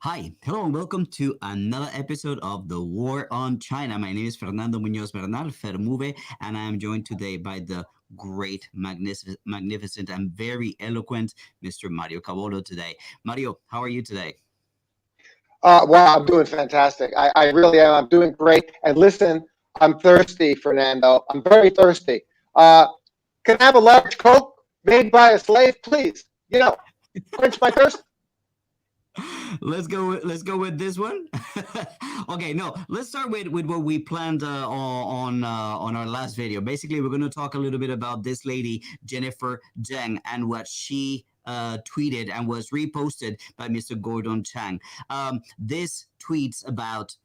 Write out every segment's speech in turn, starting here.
Hi, hello, and welcome to another episode of The War on China. My name is Fernando Munoz Bernal, Fermove, and I am joined today by the great, magnificent, and very eloquent Mr. Mario Cavolo today. Mario, how are you today? Well, I'm doing fantastic. I really am. I'm doing great. And listen, I'm thirsty, Fernando. I'm very thirsty. Can I have a large Coke made by a slave, please? Quench my thirst. Let's go with this one. Okay, no, let's start with what we planned on our last video. Basically, we're going to talk a little bit about this lady Jennifer Zheng and what she tweeted and was reposted by Mr. Gordon Chang. This tweets about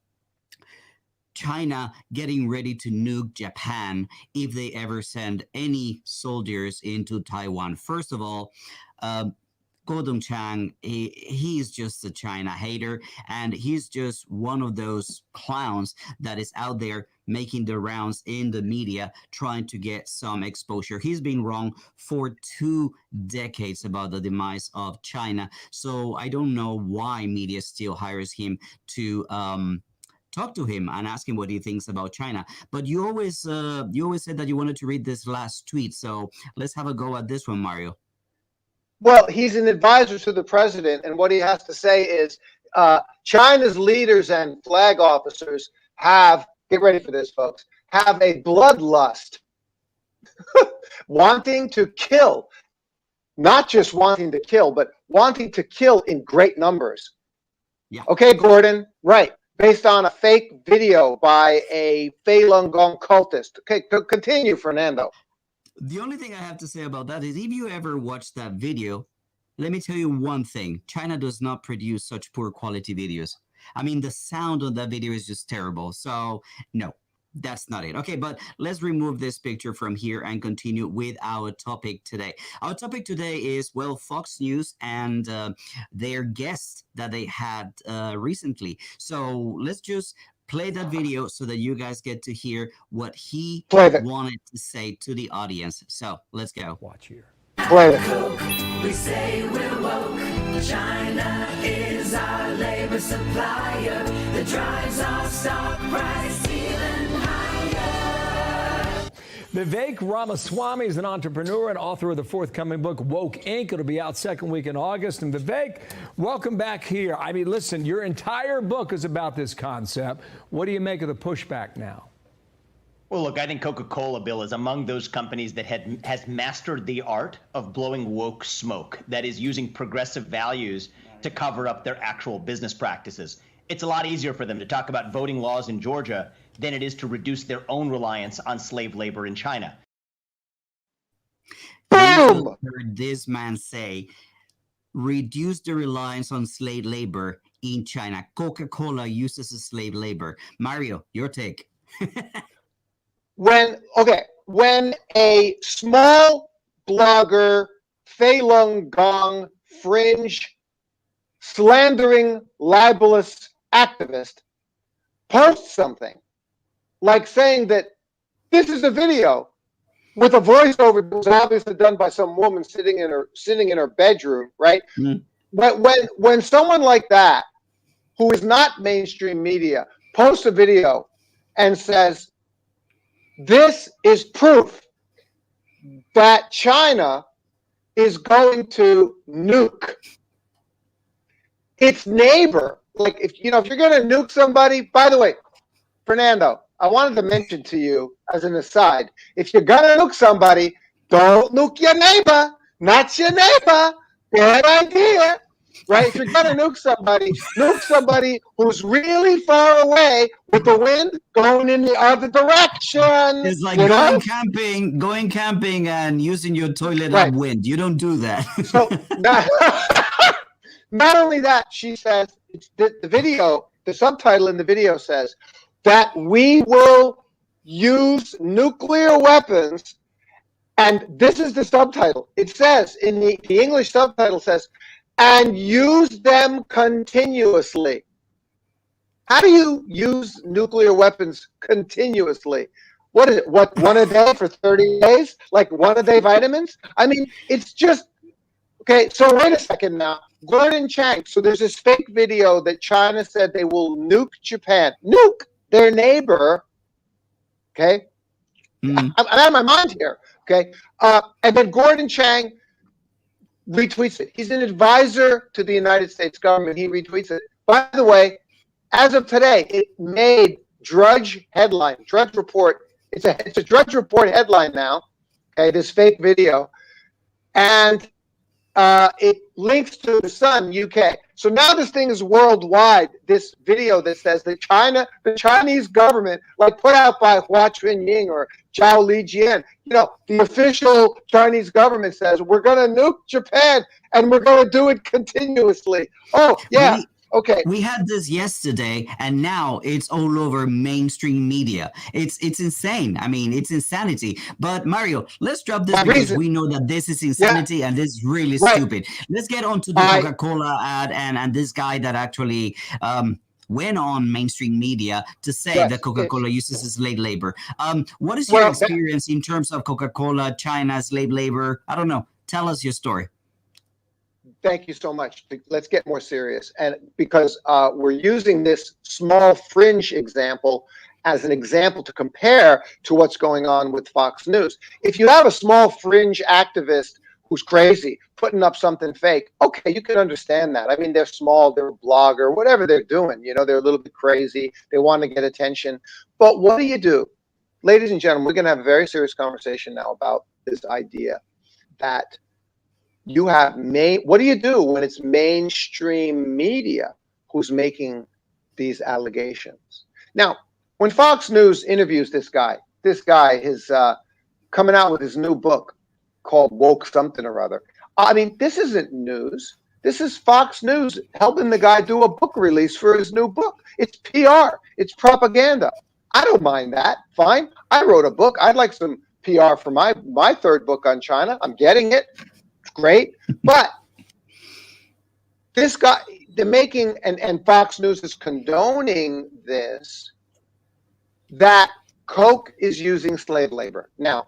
China getting ready to nuke Japan if they ever send any soldiers into Taiwan. First of all, Gordon Chang, he's just a China hater, and he's just one of those clowns that is out there making the rounds in the media, trying to get some exposure. He's been wrong for 2 decades about the demise of China, so I don't know why media still hires him to talk to him and ask him what he thinks about China. But you always said that you wanted to read this last tweet, so let's have a go at this one, Mario. Well, he's an advisor to the president, and what he has to say is China's leaders and flag officers have, get ready for this, folks, have a bloodlust, wanting to kill, not just wanting to kill, but wanting to kill in great numbers. Yeah. Okay, Gordon, right. Based on a fake video by a Falun Gong cultist. Okay, continue, Fernando. The only thing I have to say about that is if you ever watch that video, let me tell you one thing. China does not produce such poor quality videos. I mean, the sound on that video is just terrible. So, no, that's not it. Okay, but let's remove this picture from here and continue with our topic today. Our topic today is, well, Fox News and their guest that they had recently. So let's just play that video so that you guys get to hear what he wanted to say to the audience. So let's go. Watch here. Play it. We say we're woke. China is our labor supplier that drives our stock price even higher. Vivek Ramaswamy is an entrepreneur and author of the forthcoming book, Woke Inc. It'll be out second week in August. And Vivek, welcome back here. I mean, listen, your entire book is about this concept. What do you make of the pushback now? Well, look, I think Coca-Cola, Bill, is among those companies that has mastered the art of blowing woke smoke, that is using progressive values to cover up their actual business practices. It's a lot easier for them to talk about voting laws in Georgia than it is to reduce their own reliance on slave labor in China. Boom! Heard this man say, reduce the reliance on slave labor in China. Coca-Cola uses slave labor. Mario, your take. When a small blogger, Falun Gong, fringe, slandering, libelous activist posts something like saying that this is a video with a voiceover that was obviously done by some woman sitting in her bedroom, right? Mm. When someone like that, who is not mainstream media, posts a video and says, this is proof that China is going to nuke its neighbor. Like, if you're going to nuke somebody, by the way, Fernando, I wanted to mention to you as an aside, if you're going to nuke somebody, don't nuke your neighbor, not your neighbor. Good idea. Right? If you're going to nuke somebody who's really far away with the wind going in the other direction. It's like going camping and using your toilet upwind. You don't do that. So not only that, she says, the subtitle in the video says that we will use nuclear weapons. And this is the subtitle. It says, in the English subtitle says, and use them continuously. How do you use nuclear weapons continuously? What is it? What, one a day for 30 days? Like one a day vitamins? I mean, it's just, okay, so wait a second now. Gordon Chang. So there's this fake video that China said they will nuke Japan, nuke their neighbor. Okay, I'm out of my mind here. Okay, and then Gordon Chang retweets it. He's an advisor to the United States government. He retweets it. By the way, as of today, it made Drudge headline, Drudge Report. It's a Drudge Report headline now. Okay, this fake video, and it links to the Sun, UK. So now this thing is worldwide. This video that says that the Chinese government, like put out by Hua Chunying or Zhao Lijian, the official Chinese government says we're going to nuke Japan and we're going to do it continuously. Oh yeah. Okay. We had this yesterday, and now it's all over mainstream media. It's insane. I mean, it's insanity. But Mario, let's drop this because we know that this is insanity and this is really stupid. Let's get on to the Coca-Cola ad and this guy that actually went on mainstream media to say that Coca-Cola uses slave labor. What is your experience in terms of Coca-Cola, China, slave labor? I don't know. Tell us your story. Thank you so much. Let's get more serious. And because we're using this small fringe example as an example to compare to what's going on with Fox News. If you have a small fringe activist who's crazy, putting up something fake, okay, you can understand that. I mean, they're small, they're a blogger, whatever they're doing, they're a little bit crazy. They want to get attention. But what do? Ladies and gentlemen, we're going to have a very serious conversation now about this idea that you have what do you do when it's mainstream media who's making these allegations? Now, when Fox News interviews this guy is coming out with his new book called Woke Something or Other. I mean, this isn't news. This is Fox News helping the guy do a book release for his new book. It's PR. It's propaganda. I don't mind that. Fine. I wrote a book. I'd like some PR for my third book on China. I'm getting it. Great, but this guy, they're making, and Fox News is condoning this, that Coke is using slave labor. Now,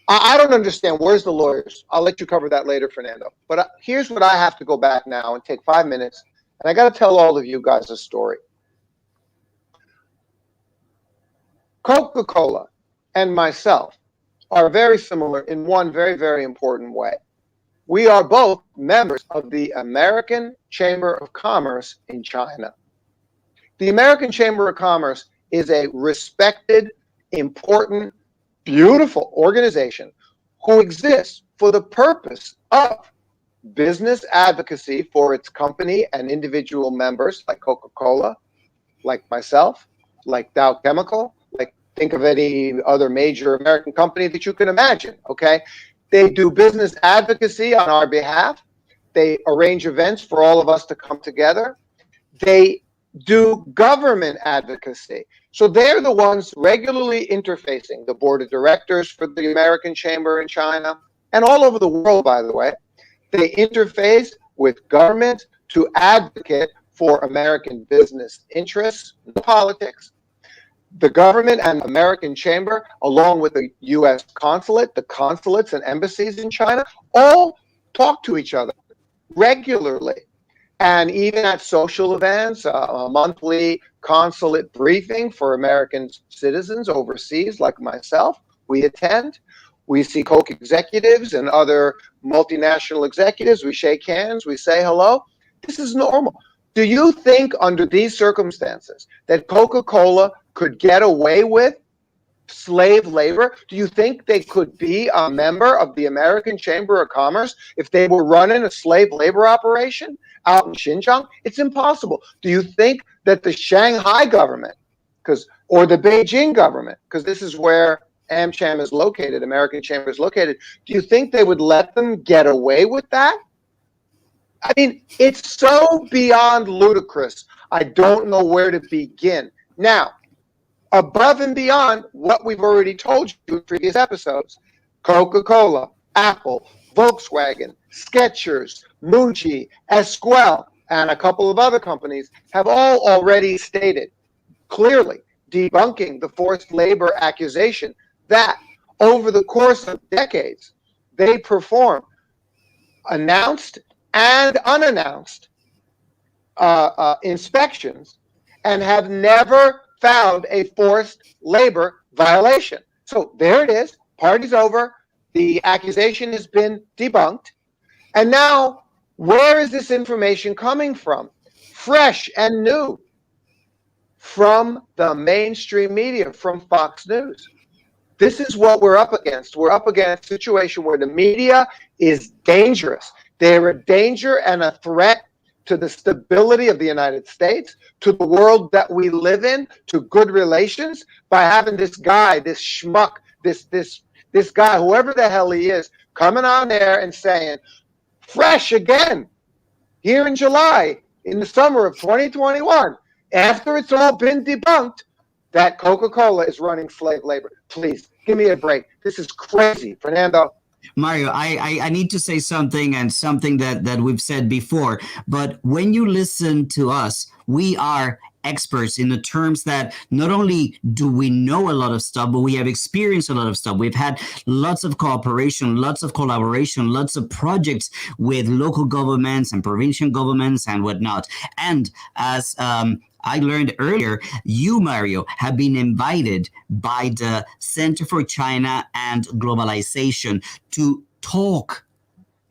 I don't understand. Where's the lawyers? I'll let you cover that later, Fernando. But here's what I have to go back now and take 5 minutes, and I got to tell all of you guys a story. Coca-Cola and myself are very similar in one very, very important way. We are both members of the American Chamber of Commerce in China. The American Chamber of Commerce is a respected, important, beautiful organization who exists for the purpose of business advocacy for its company and individual members like Coca-Cola, like myself, like Dow Chemical, like think of any other major American company that you can imagine, okay? They do business advocacy on our behalf. They arrange events for all of us to come together. They do government advocacy. So they're the ones regularly interfacing, the board of directors for the American Chamber in China and all over the world, by the way. They interface with government to advocate for American business interests, no politics. The government and American Chamber, along with the U.S. consulate, the consulates and embassies in China, all talk to each other regularly. And even at social events, a monthly consulate briefing for American citizens overseas, like myself, we attend. We see Coke executives and other multinational executives. We shake hands. We say hello. This is normal. Do you think under these circumstances that Coca-Cola could get away with slave labor? Do you think they could be a member of the American Chamber of Commerce if they were running a slave labor operation out in Xinjiang? It's impossible. Do you think that the Shanghai government, or the Beijing government, because this is where AmCham is located, American Chamber is located, do you think they would let them get away with that? I mean, it's so beyond ludicrous. I don't know where to begin. Now, above and beyond what we've already told you in previous episodes, Coca-Cola, Apple, Volkswagen, Skechers, Muji, Esquel, and a couple of other companies have all already stated clearly, debunking the forced labor accusation, that over the course of decades, they performed, announced, and unannounced inspections and have never found a forced labor violation. So there it is. Party's over. The accusation has been debunked. And now, where is this information coming from? Fresh and new from the mainstream media, from Fox News. This is what we're up against. We're up against a situation where the media is dangerous. They're a danger and a threat to the stability of the United States, to the world that we live in, to good relations, by having this guy, this schmuck, this guy, whoever the hell he is, coming on there and saying, fresh again, here in July, in the summer of 2021, after it's all been debunked, that Coca-Cola is running slave labor. Please, give me a break. This is crazy. Fernando. Mario, I need to say something, and something that we've said before, but when you listen to us, we are experts in the terms that not only do we know a lot of stuff, but we have experienced a lot of stuff. We've had lots of cooperation, lots of collaboration, lots of projects with local governments and provincial governments and whatnot. And as I learned earlier, you, Mario, have been invited by the Center for China and Globalization to talk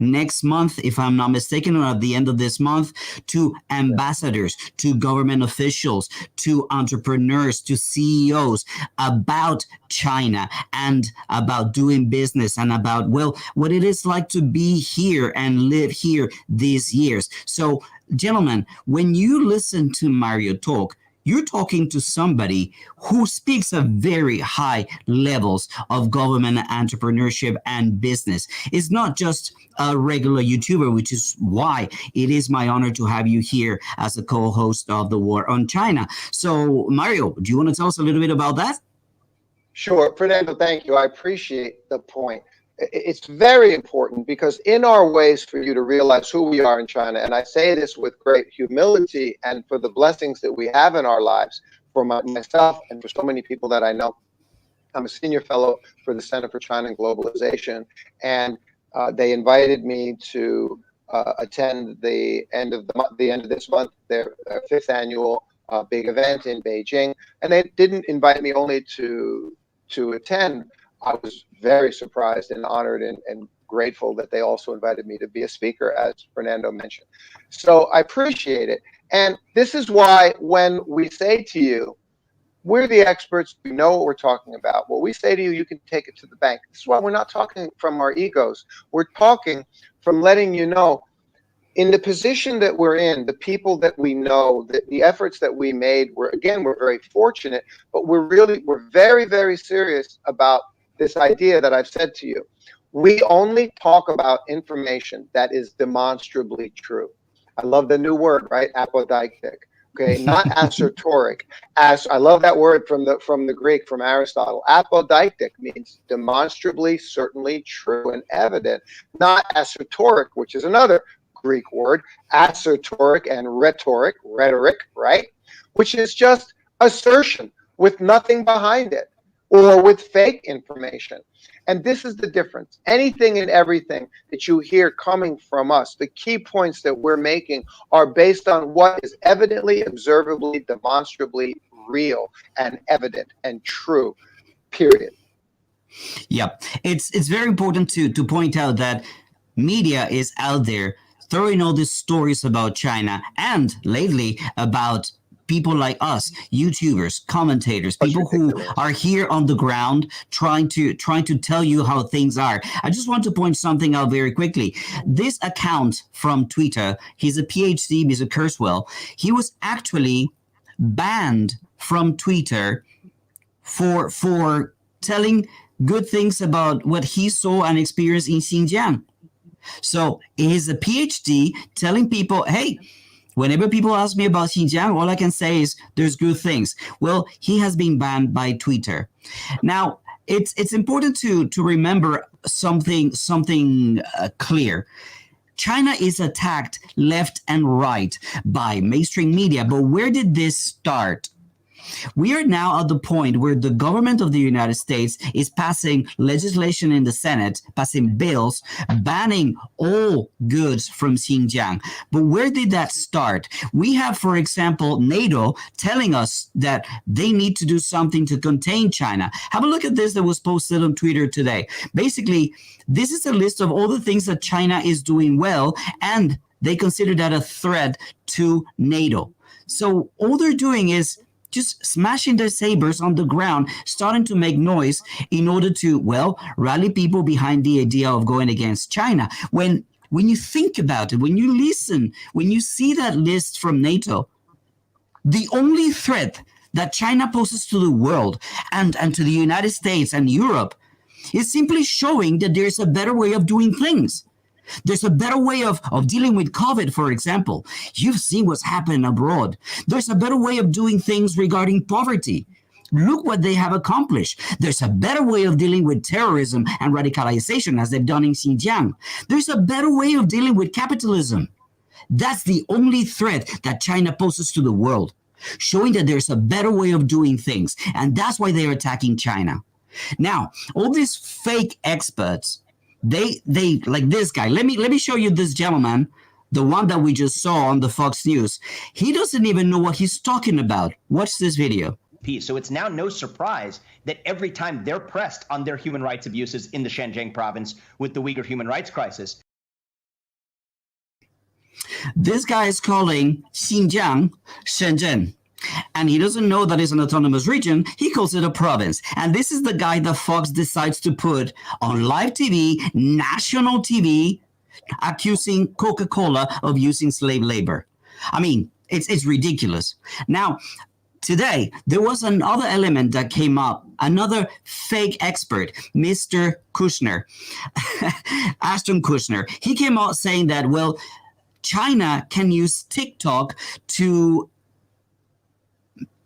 next month, if I'm not mistaken, or at the end of this month, to ambassadors, to government officials, to entrepreneurs, to CEOs about China and about doing business and about, well, what it is like to be here and live here these years. So, gentlemen, when you listen to Mario talk, you're talking to somebody who speaks at very high levels of government, entrepreneurship, and business. It's not just a regular YouTuber, which is why it is my honor to have you here as a co-host of The War on China. So, Mario, do you want to tell us a little bit about that? Sure. Fernando, thank you. I appreciate the point. It's very important, because in our ways for you to realize who we are in China, and I say this with great humility and for the blessings that we have in our lives, for myself and for so many people that I know. I'm a senior fellow for the Center for China and Globalization, and they invited me to attend the end of this month, their fifth annual big event in Beijing. And they didn't invite me only to attend. I was very surprised and honored and grateful that they also invited me to be a speaker, as Fernando mentioned. So I appreciate it. And this is why when we say to you, we're the experts, we know what we're talking about. What we say to you, you can take it to the bank. This is why we're not talking from our egos. We're talking from letting you know, in the position that we're in, the people that we know, the efforts that we made, we're very fortunate, but we're very, very serious about this idea that I've said to you. We only talk about information that is demonstrably true. I love the new word, right? Apodeictic. Okay, not assertoric. I love that word from the Greek, from Aristotle. Apodeictic means demonstrably, certainly true and evident. Not assertoric, which is another Greek word, assertoric and rhetoric, right? Which is just assertion with nothing behind it, or with fake information. And this is the difference. Anything and everything that you hear coming from us, the key points that we're making, are based on what is evidently, observably, demonstrably real and evident and true, period. Yeah, it's very important to point out that media is out there throwing all these stories about China, and lately about people like us, YouTubers, commentators, people who are here on the ground trying to tell you how things are. I just want to point something out very quickly. This account from Twitter, he's a PhD, Mr. Kurzweil. He was actually banned from Twitter for telling good things about what he saw and experienced in Xinjiang. So he's a PhD telling people, hey, whenever people ask me about Xinjiang, all I can say is there's good things. Well, he has been banned by Twitter. Now, it's important to remember something clear. China is attacked left and right by mainstream media, but where did this start? We are now at the point where the government of the United States is passing legislation in the Senate, passing bills, banning all goods from Xinjiang. But where did that start? We have, for example, NATO telling us that they need to do something to contain China. Have a look at this that was posted on Twitter today. Basically, this is a list of all the things that China is doing well, and they consider that a threat to NATO. So all they're doing is just smashing their sabers on the ground, starting to make noise in order to, well, rally people behind the idea of going against China. When you think about it, when you listen, when you see that list from NATO, the only threat that China poses to the world and to the United States and Europe is simply showing that there's a better way of doing things. There's a better way of dealing with COVID, for example. You've seen what's happened abroad. There's a better way of doing things regarding poverty. Look what they have accomplished. There's a better way of dealing with terrorism and radicalization, as they've done in Xinjiang. There's a better way of dealing with capitalism. That's the only threat that China poses to the world, showing that there's a better way of doing things. And that's why they're attacking China. Now, all these fake experts, they like this guy. Let me show you this gentleman, the one that we just saw on the Fox News. He doesn't even know what he's talking about. Watch this video. So it's now no surprise that every time they're pressed on their human rights abuses in the Xinjiang province with the Uyghur human rights crisis. This guy is calling Xinjiang Shenzhen. And he doesn't know that it's an autonomous region. He calls it a province. And this is the guy that Fox decides to put on live TV, national TV, accusing Coca-Cola of using slave labor. I mean, it's ridiculous. Now, today, there was another element that came up, another fake expert, Mr. Kushner, Ashton Kushner. He came out saying that, well, China can use TikTok to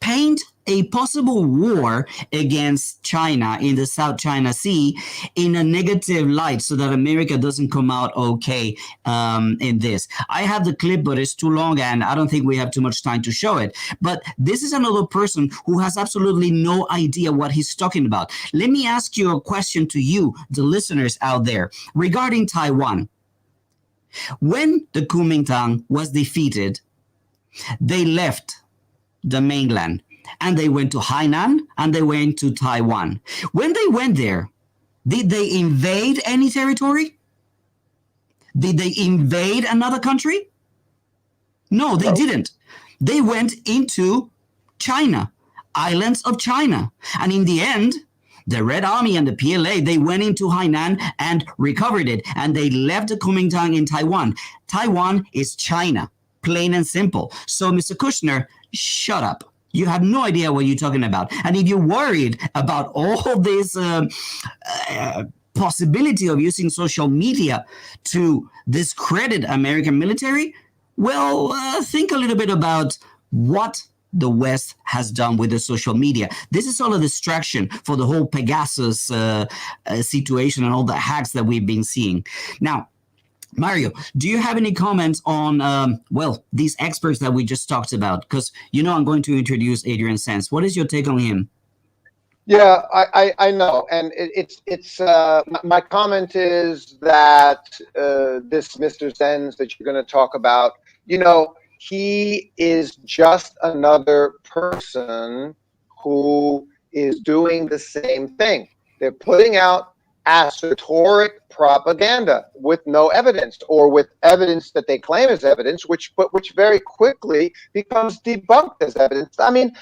paint a possible war against China in the South China Sea in a negative light so that America doesn't come out okay in this. I have the clip, but it's too long and I don't think we have too much time to show it. But this is another person who has absolutely no idea what he's talking about. Let me ask you a question to you, the listeners out there, regarding Taiwan. When the Kuomintang was defeated, they left the mainland and they went to Hainan and they went to Taiwan. When they went there, did they invade any territory? Did they invade another country? No, they didn't. They went into China, islands of China. And in the end, the Red Army and the PLA, they went into Hainan and recovered it. And they left the Kuomintang in Taiwan. Taiwan is China, plain and simple. So, Mr. Kushner, shut up. You have no idea what you're talking about. And if you're worried about all this possibility of using social media to discredit American military, well, think a little bit about what the West has done with the social media. This is all a distraction for the whole Pegasus situation and all the hacks that we've been seeing. Now, Mario, do you have any comments on, well, these experts that we just talked about? Because, you know, I'm going to introduce Adrian Sands. What is your take on him? Yeah, I know. And my comment is that this Mr. Sands that you're going to talk about, you know, he is just another person who is doing the same thing. They're putting out rhetoric propaganda with no evidence, or with evidence that they claim is evidence, which very quickly becomes debunked as evidence. I mean,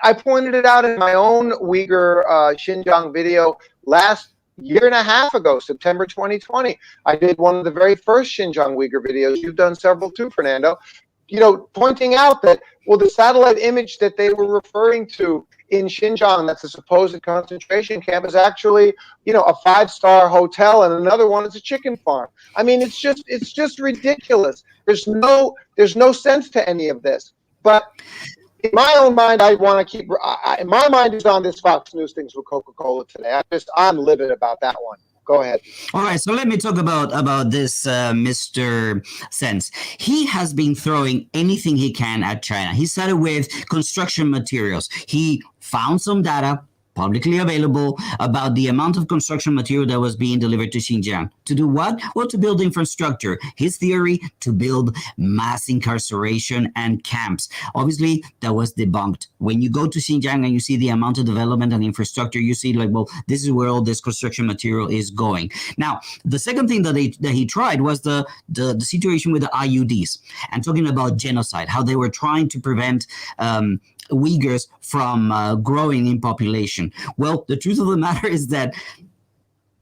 I pointed it out in my own Uyghur Xinjiang video last year and a half ago, September 2020. I did one of the very first Xinjiang Uyghur videos. You've done several too, Fernando. You know, pointing out that, well, the satellite image that they were referring to in Xinjiang, that's a supposed concentration camp, is actually, you know, a 5-star hotel, and another one is a chicken farm. I mean, it's just ridiculous. There's no sense to any of this. But in my own mind, I want to keep. My mind is on this Fox News things with Coca-Cola today. I'm livid about that one. Go ahead. All right, so let me talk about this Mr. Sense. He has been throwing anything he can at China. He started with construction materials. He found some data publicly available about the amount of construction material that was being delivered to Xinjiang. To do what? Well, to build infrastructure. His theory, to build mass incarceration and camps. Obviously, that was debunked. When you go to Xinjiang and you see the amount of development and infrastructure, you see like, well, this is where all this construction material is going. Now, the second thing that he tried was the situation with the IUDs and talking about genocide, how they were trying to prevent Uyghurs from growing in population. Well, the truth of the matter is that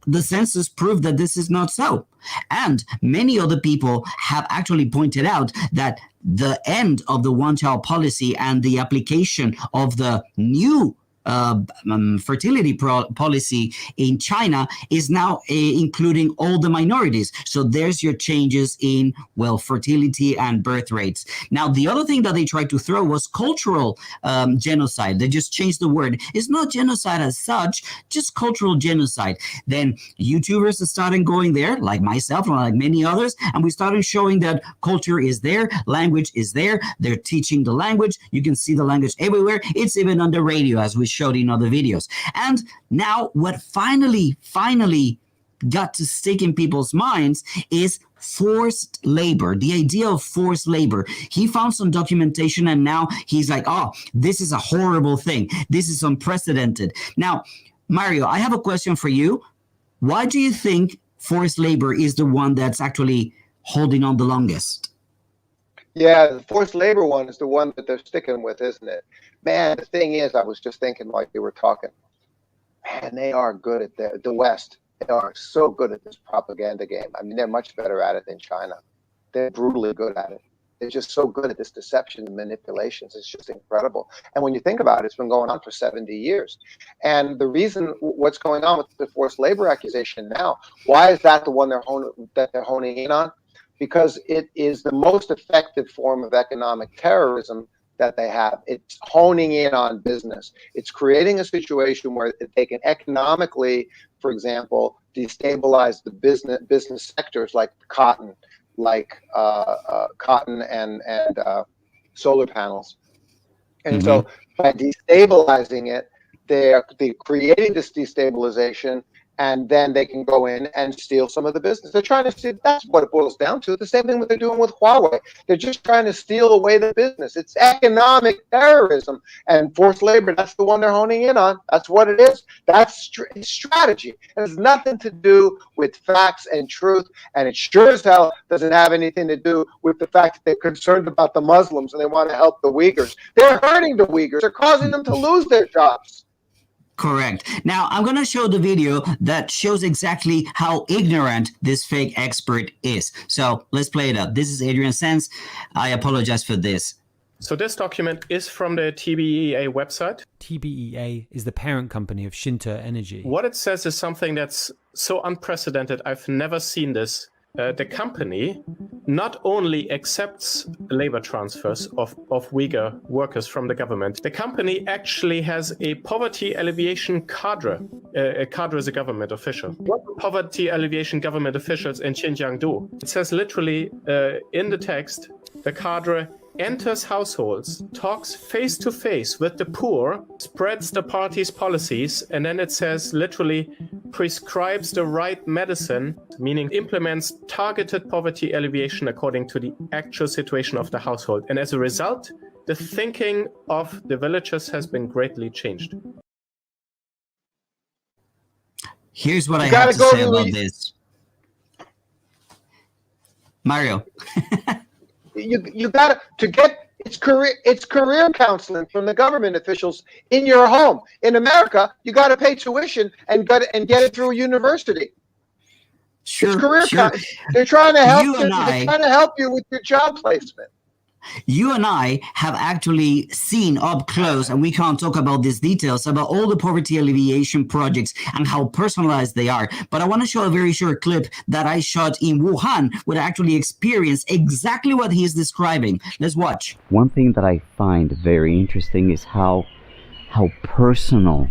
the census proved that this is not so. And many other people have actually pointed out that the end of the one-child policy and the application of the new fertility policy in China is now including all the minorities. So there's your changes in, well, fertility and birth rates. Now, the other thing that they tried to throw was cultural genocide. They just changed the word. It's not genocide as such, just cultural genocide. Then YouTubers started going there, like myself and like many others, and we started showing that culture is there, language is there. They're teaching the language. You can see the language everywhere. It's even on the radio, as we showed in other videos. And now what finally got to stick in people's minds is forced labor, the idea of forced labor. He found some documentation and now he's like, oh, this is a horrible thing. This is unprecedented. Now, Mario, I have a question for you. Why do you think forced labor is the one that's actually holding on the longest? Yeah, the forced labor one is the one that they're sticking with, isn't it? Man, the thing is, I was just thinking like you were talking, man, they are good at the West. They are so good at this propaganda game. I mean, they're much better at it than China. They're brutally good at it. They're just so good at this deception and manipulations. It's just incredible. And when you think about it, it's been going on for 70 years. And the reason what's going on with the forced labor accusation now, why is that the one they're honing in on? Because it is the most effective form of economic terrorism that they have. It's honing in on business. It's creating a situation where they can economically, for example, destabilize the business sectors like cotton, like cotton and solar panels. And so by destabilizing it, they're creating this destabilization, and then they can go in and steal some of the business. They're trying to steal. That's what it boils down to. The same thing what they're doing with Huawei. They're just trying to steal away the business. It's economic terrorism and forced labor. That's the one they're honing in on. That's what it is. That's strategy. It has nothing to do with facts and truth, and it sure as hell doesn't have anything to do with the fact that they're concerned about the Muslims and they want to help the Uyghurs. They're hurting the Uyghurs. They're causing them to lose their jobs. Correct. Now, I'm going to show the video that shows exactly how ignorant this fake expert is. So let's play it up. This is Adrian Sanz. I apologize for this. So this document is from the TBEA website. TBEA is the parent company of Shinta Energy. What it says is something that's so unprecedented. I've never seen this. The company not only accepts labor transfers of Uyghur workers from the government, the company actually has a poverty alleviation cadre. A cadre is a government official. What do poverty alleviation government officials in Xinjiang do? It says literally in the text, the cadre enters households, talks face to face with the poor, spreads the party's policies, and then it says literally prescribes the right medicine, meaning implements targeted poverty alleviation according to the actual situation of the household. And as a result, the thinking of the villagers has been greatly changed. Here's what I have to say about this. Mario. You got to get it's career counseling from the government officials in your home. In America, you got to pay tuition and get it through a university. Sure, it's career sure. They're trying to help you. They're trying to help you with your job placement. You and I have actually seen up close, and we can't talk about these details, about all the poverty alleviation projects and how personalized they are. But I want to show a very short clip that I shot in Wuhan, where I actually experienced exactly what he is describing. Let's watch. One thing that I find very interesting is how personal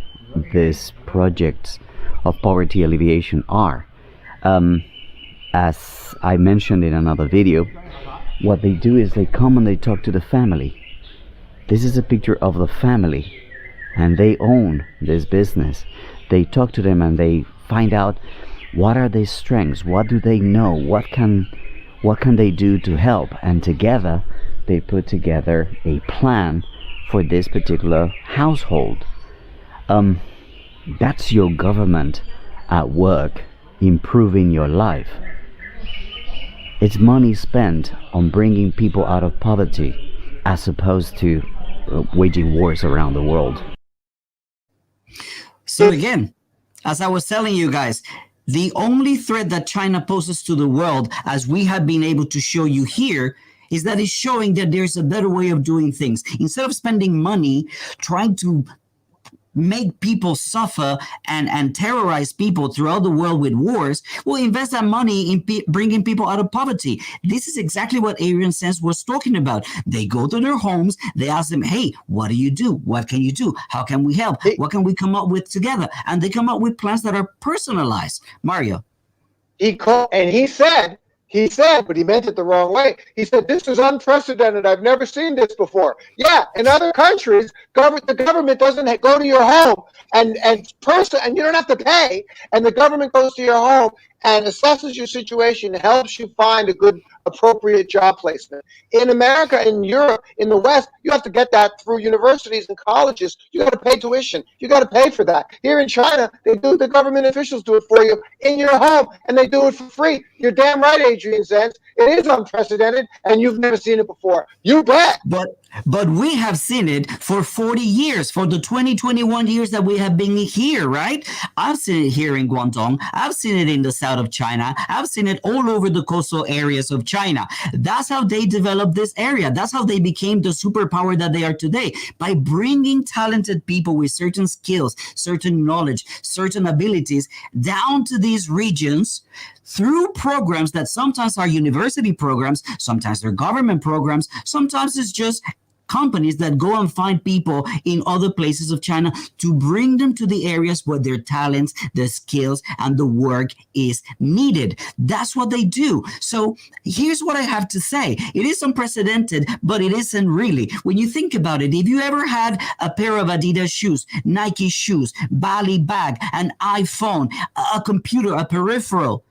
these projects of poverty alleviation are. As I mentioned in another video, what they do is they come and they talk to the family. This is a picture of the family, and they own this business. They talk to them and they find out what are their strengths, what do they know, what can they do to help, and together they put together a plan for this particular household. That's your government at work, improving your life. It's money spent on bringing people out of poverty, as opposed to waging wars around the world. So again, as I was telling you guys, the only threat that China poses to the world, as we have been able to show you here, is that it's showing that there's a better way of doing things. Instead of spending money trying to make people suffer and terrorize people throughout the world with wars, we'll invest that money in bringing people out of poverty. This is exactly what Adrian Sands was talking about. They go to their homes, they ask them, hey, what do you do? What can you do? How can we help? What can we come up with together? And they come up with plans that are personalized. Mario. He said, but he meant it the wrong way. He said, this is unprecedented. I've never seen this before. Yeah, in other countries, the government doesn't go to your home and you don't have to pay, and the government goes to your home and assesses your situation, helps you find a good, appropriate job placement. In America, in Europe, in the West, you have to get that through universities and colleges. You got to pay tuition. You got to pay for that. Here in China, the government officials do it for you in your home, and they do it for free. You're damn right, Adrian Zenz. It is unprecedented, and you've never seen it before. You bet. But we have seen it for 40 years, for the 21 years that we have been here, right? I've seen it here in Guangdong. I've seen it in the south of China. I've seen it all over the coastal areas of China. That's how they developed this area. That's how they became the superpower that they are today, by bringing talented people with certain skills, certain knowledge, certain abilities down to these regions through programs that sometimes are university programs, sometimes they're government programs, sometimes it's just companies that go and find people in other places of China to bring them to the areas where their talents, their skills, and the work is needed. That's what they do. So here's what I have to say. It is unprecedented, but it isn't really. When you think about it, if you ever had a pair of Adidas shoes, Nike shoes, Bali bag, an iPhone, a computer, a peripheral,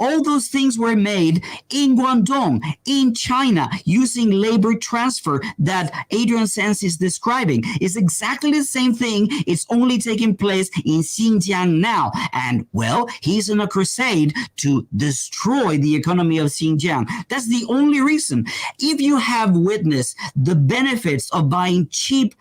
all those things were made in Guangdong, in China, using labor transfer that Adrian Sands is describing. It's exactly the same thing. It's only taking place in Xinjiang now. And, well, he's in a crusade to destroy the economy of Xinjiang. That's the only reason. If you have witnessed the benefits of buying cheap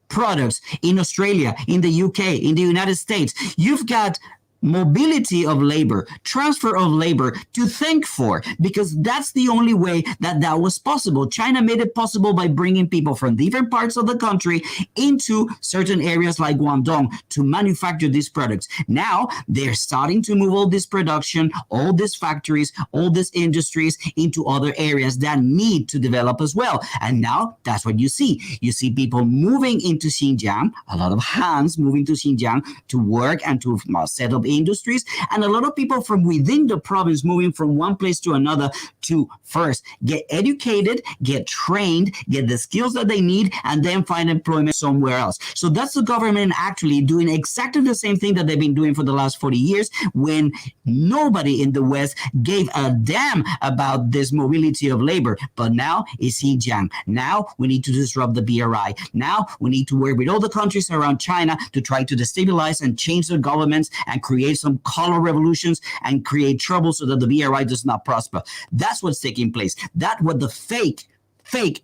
products in Australia, in the UK, in the United States, you've got mobility of labor, transfer of labor to thank for, because that's the only way that was possible. China made it possible by bringing people from different parts of the country into certain areas like Guangdong to manufacture these products. Now they're starting to move all this production, all these factories, all these industries into other areas that need to develop as well. And now that's what you see. You see people moving into Xinjiang, a lot of hands moving to Xinjiang to work and to set up industries, and a lot of people from within the province moving from one place to another to first get educated, get trained, get the skills that they need, and then find employment somewhere else. So that's the government actually doing exactly the same thing that they've been doing for the last 40 years, when nobody in the West gave a damn about this mobility of labor. But now it's Xinjiang. Now we need to disrupt the BRI. Now we need to work with all the countries around China to try to destabilize and change their governments and create some color revolutions and create trouble so that the BRI does not prosper. That's what's taking place. That's what the fake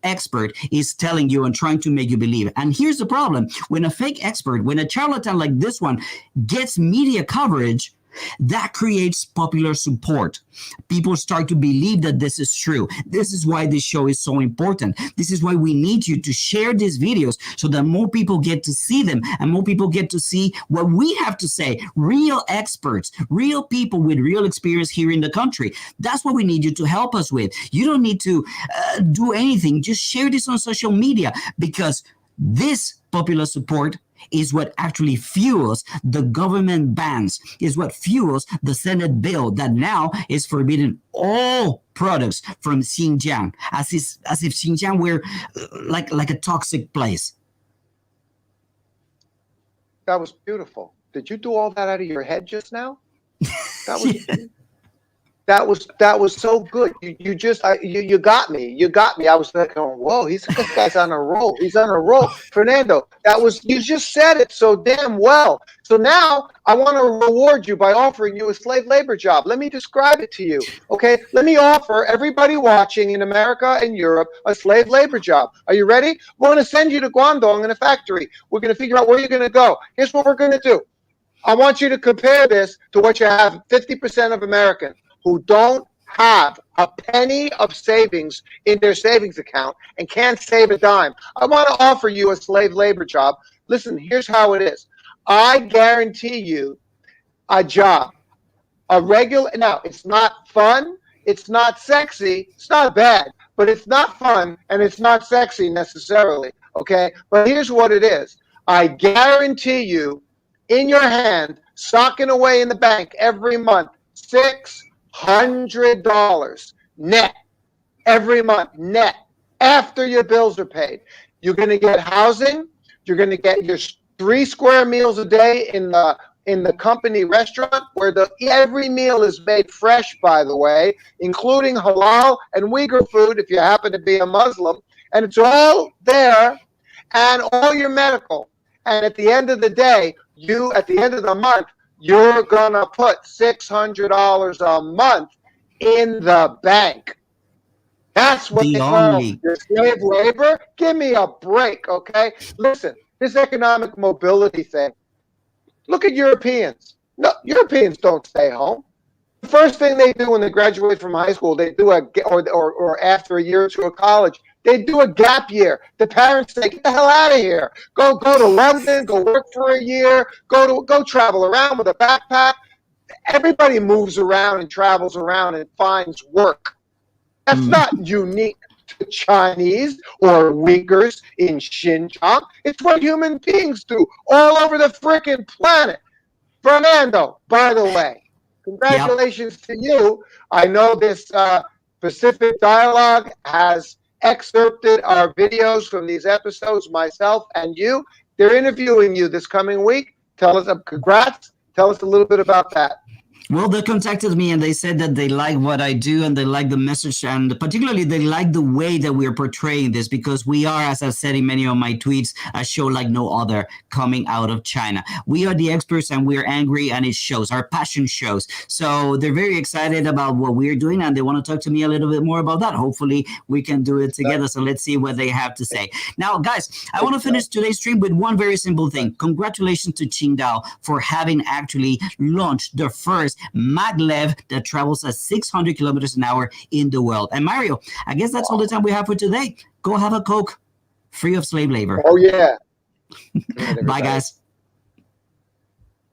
expert is telling you and trying to make you believe. And here's the problem. When a fake expert, when a charlatan like this one gets media coverage, that creates popular support. People start to believe that this is true. This is why this show is so important. This is why we need you to share these videos so that more people get to see them and more people get to see what we have to say. Real experts, real people with real experience here in the country. That's what we need you to help us with. You don't need to do anything. Just share this on social media, because this popular support is what actually fuels the government bans, is what fuels the Senate bill that now is forbidding all products from Xinjiang, as if Xinjiang were like a toxic place. That was beautiful. Did you do all that out of your head just now? That was Yeah. that was so good. You got me. You got me. I was like, going, whoa, this guy's on a roll. He's on a roll. Fernando, you just said it so damn well. So now I want to reward you by offering you a slave labor job. Let me describe it to you. Okay, let me offer everybody watching in America and Europe a slave labor job. Are you ready? We're going to send you to Guangdong in a factory. We're going to figure out where you're going to go. Here's what we're going to do. I want you to compare this to what you have 50% of Americans who don't have a penny of savings in their savings account and can't save a dime. I want to offer you a slave labor job. Listen, here's how it is. I guarantee you a job, a regular. Now, it's not fun. It's not sexy. It's not bad, but it's not fun and it's not sexy necessarily. Okay. But here's what it is. I guarantee you in your hand, socking away in the bank every month, $600 net every month, net, after your bills are paid. You're going to get housing. You're going to get your 3 square meals a day in the company restaurant, where every meal is made fresh, by the way, including halal and Uyghur food if you happen to be a Muslim. And it's all there, and all your medical. And at the end of the day, at the end of the month, you're going to put $600 a month in the bank. That's what they call your slave labor. Give me a break, okay? Listen, this economic mobility thing. Look at Europeans. No, Europeans don't stay home. The first thing they do when they graduate from high school, they do or after a year or two of college, they do a gap year. The parents say, "Get the hell out of here. Go to London. Go work for a year. Go travel around with a backpack." Everybody moves around and travels around and finds work. That's not unique to Chinese or Uyghurs in Xinjiang. It's what human beings do all over the freaking planet. Fernando, by the way, congratulations to you. I know this Pacific Dialogue has excerpted our videos from these episodes, myself and you. They're interviewing you this coming week. Tell us, congrats. Tell us a little bit about that. Well, they contacted me and they said that they like what I do and they like the message, and particularly they like the way that we're portraying this, because we are, as I've said in many of my tweets, a show like no other coming out of China. We are the experts and we're angry, and it shows. Our passion shows. So they're very excited about what we're doing and they want to talk to me a little bit more about that. Hopefully we can do it together. So let's see what they have to say. Now, guys, I want to finish today's stream with one very simple thing. Congratulations to Qingdao for having actually launched the first maglev that travels at 600 kilometers an hour in the world. And Mario, I guess that's all the time we have for today. Go have a Coke, free of slave labor. Oh, yeah. Bye, guys.